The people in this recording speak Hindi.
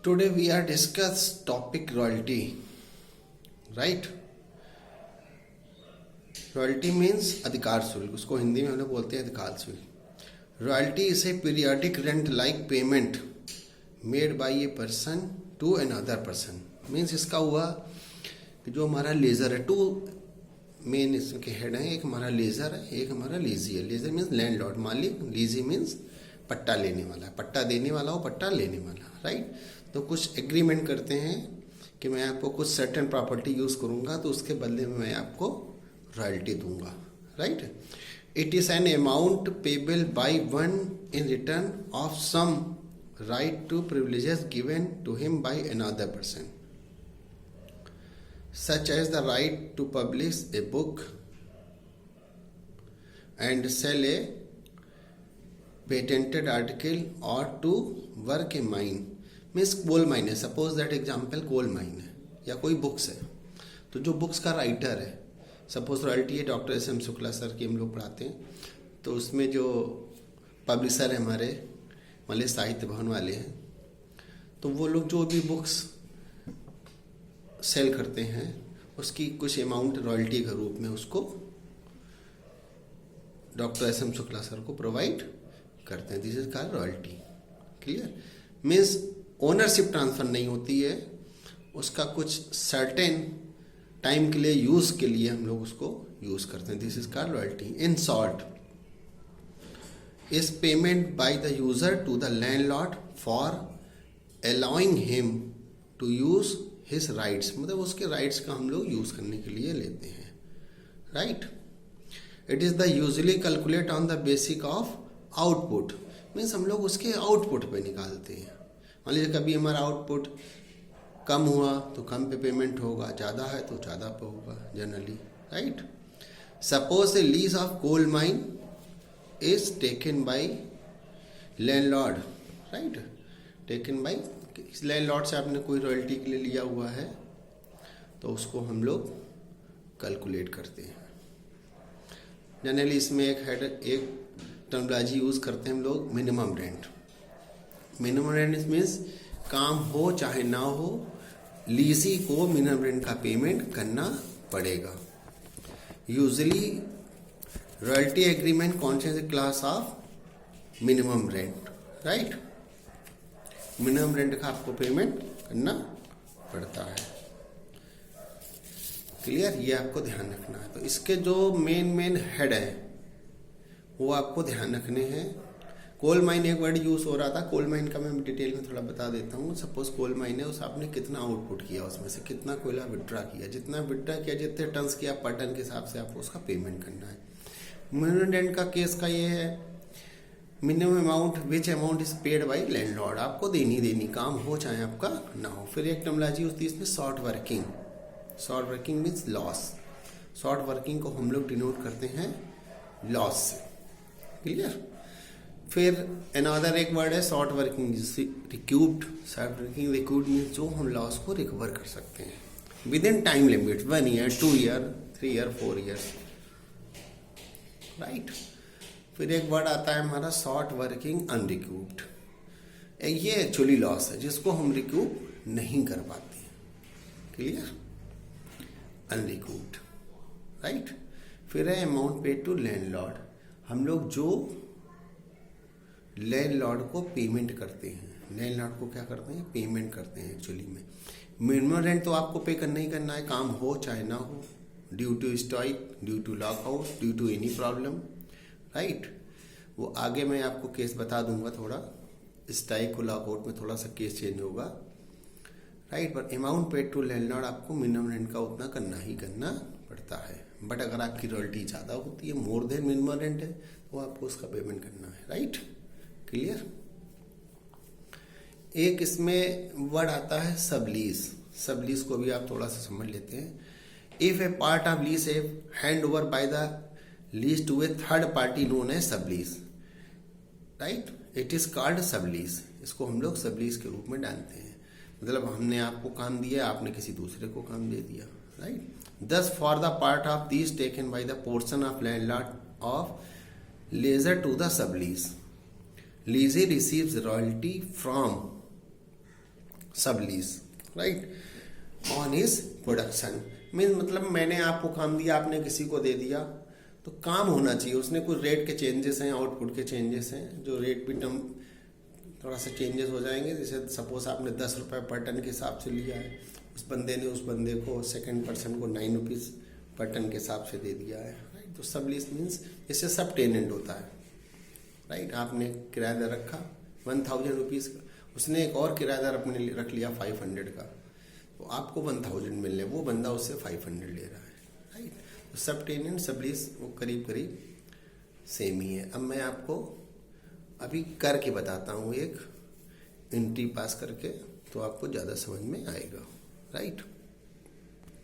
Today we are discuss topic royalty, right? Royalty means अधिकार शुल्क, उसको हिंदी में हम लोग बोलते हैं अधिकार शुल्क. Royalty is a periodic rent like payment made by a person to another person. Means इसका हुआ कि जो हमारा लेजर है, टू मेन इसके हेड हैं, एक हमारा लेजर है, एक हमारा लीजी है. लेजर मीन्स लैंडलॉर्ड, मालिक. लीजी मीन्स पट्टा लेने वाला, पट्टा देने वाला हो, पट्टा लेने वाला, राइट. तो कुछ एग्रीमेंट करते हैं कि मैं आपको कुछ सर्टेन प्रॉपर्टी यूज करूंगा तो उसके बदले में मैं आपको रॉयल्टी दूंगा, right. It is an amount payable by one in return of some right to privileges given to him by another person, such as the right to publish a book and sell a patented article or to work a mine. Means coal mine है, suppose that example coal mine है या कोई बुक्स है, तो जो बुक्स का राइटर है, सपोज रॉयल्टी है doctor S M Shukla sir की हम लोग पढ़ाते हैं, तो उसमें जो पब्लिशर है हमारे मलय साहित्य भवन वाले हैं, तो वो लोग जो भी बुक्स सेल करते हैं उसकी कुछ अमाउंट रॉयल्टी के रूप में उसको doctor S M Shukla sir को प्रोवाइड करते हैं. This is called royalty. Clear. Means ownership transfer नहीं होती है, उसका कुछ सर्टेन टाइम के लिए यूज के लिए हम लोग उसको यूज करते हैं. This is called royalty. In short, is payment by the user to the landlord for allowing him to use his rights. मतलब उसके राइट्स का हम लोग यूज करने के लिए लेते हैं, right. It is the usually calculate on the basic of output. Means हम लोग उसके आउटपुट पे निकालते हैं. मान लीजिए कभी हमारा आउटपुट कम हुआ तो कम पे पेमेंट होगा, ज़्यादा है तो ज़्यादा पे होगा generally, right. Suppose a lease of coal mine is taken by landlord, right. Taken by landlord से आपने कोई रॉयल्टी के लिए लिया हुआ है तो उसको हम लोग कैलकुलेट करते हैं. जनरली इसमें एक टर्मिनोलॉजी यूज करते हैं हम लोग, minimum rent. Minimum rent means काम हो चाहे ना हो, लीजी को मिनिमम रेंट का पेमेंट करना पड़ेगा. यूजुअली रॉयल्टी एग्रीमेंट कौन से class of minimum rent, right. Minimum rent का आपको पेमेंट करना पड़ता है. क्लियर. ये आपको ध्यान रखना है. तो इसके जो मेन हेड है वो आपको ध्यान रखने हैं. कोल माइन एक वर्ड यूज हो रहा था, कोल माइन का मैं डिटेल में थोड़ा बता देता हूँ. सपोज कोल माइन है, उस आपने कितना आउटपुट किया, उसमें से कितना कोयला विड्रा किया, जितना विड्रा किया, जितने टन्स किया पर टन के हिसाब से आपको उसका पेमेंट करना है. मिनिमम रेंट का केस का ये है, minimum amount which amount is paid by landlord. आपको देनी काम हो चाहे आपका ना हो. फिर एक टर्मिनोलॉजी होती है इसमें short working. Short working means loss. Short working को हम लोग डिनोट करते हैं लॉस से. क्लियर. फिर अनदर एक वर्ड है short working रिक्यूब्ड. Short working रिक्यूब्ड means जो हम लॉस को रिकवर कर सकते हैं with in time limit, 1 year, 2 year, 3 year, 4 years, right. फिर एक वर्ड आता है हमारा शॉर्ट वर्किंग अनरिक्यूब्ड. ये एक्चुअली लॉस है जिसको हम रिक्यूब नहीं कर पाते. क्लियर. Unrecouped, right. फिर है अमाउंट पेड टू लैंडलॉर्ड. हम लोग जो लैंडलॉर्ड को पेमेंट करते हैं, लैंडलॉर्ड को क्या करते हैं, पेमेंट करते हैं. एक्चुअली में मिनिमम रेंट तो आपको पे करना ही करना है, काम हो चाहे ना हो, due to strike, due to lockout, due to any problem, right. वो आगे मैं आपको केस बता दूंगा. थोड़ा स्ट्राइक को लॉकआउट में थोड़ा सा केस चेंज होगा, राइट. पर अमाउंट पेड टू लैंडलॉर्ड आपको मिनिमम रेंट का उतना करना ही करना पड़ता है. बट अगर आपकी रॉयल्टी ज़्यादा होती है, मोर देन मिनिमम रेंट है, तो आपको उसका पेमेंट करना है, राइट. क्लियर. एक इसमें वर्ड आता है सबलीज. सबलीज को भी आप थोड़ा सा समझ लेते हैं. If a part of lease a hand over by the lease to a third party known है sublease, right. It is called sublease. इसको हम लोग सबलीज के रूप में जानते हैं. मतलब हमने आपको काम दिया, आपने किसी दूसरे को काम दे दिया, right. Thus for the part of these taken by the portion of landlord of leasure to the sublease, leasee receives royalty from सब lease, right, on his production. Mean मतलब मैंने आपको काम दिया, आपने किसी को दे दिया, तो काम होना चाहिए, उसने कुछ रेट के चेंजेस हैं, आउटपुट के चेंजेस हैं, जो रेट भी टर्म थोड़ा सा चेंजेस हो जाएंगे। जैसे सपोज आपने 10 रुपये पर टन के हिसाब से लिया है, उस बंदे को सेकंड पर्सन को 9 रुपीज़ पर टन के हिसाब से दे दिया है, राइट। तो सब लीज मीन्स इससे सब टेनेंट होता है, राइट। आपने किराएदार रखा 1000 रुपीज़ का, उसने एक और किराएदार अपने लिए रख लिया 500 का, तो आपको 1000 मिलने, वो बंदा उससे 500 ले रहा है, राइट। तो सब टेनेंट सब लीज वो करीब करीब सेम ही है। अब मैं आपको अभी करके बताता हूँ एक एंट्री पास करके, तो आपको ज़्यादा समझ में आएगा, राइट।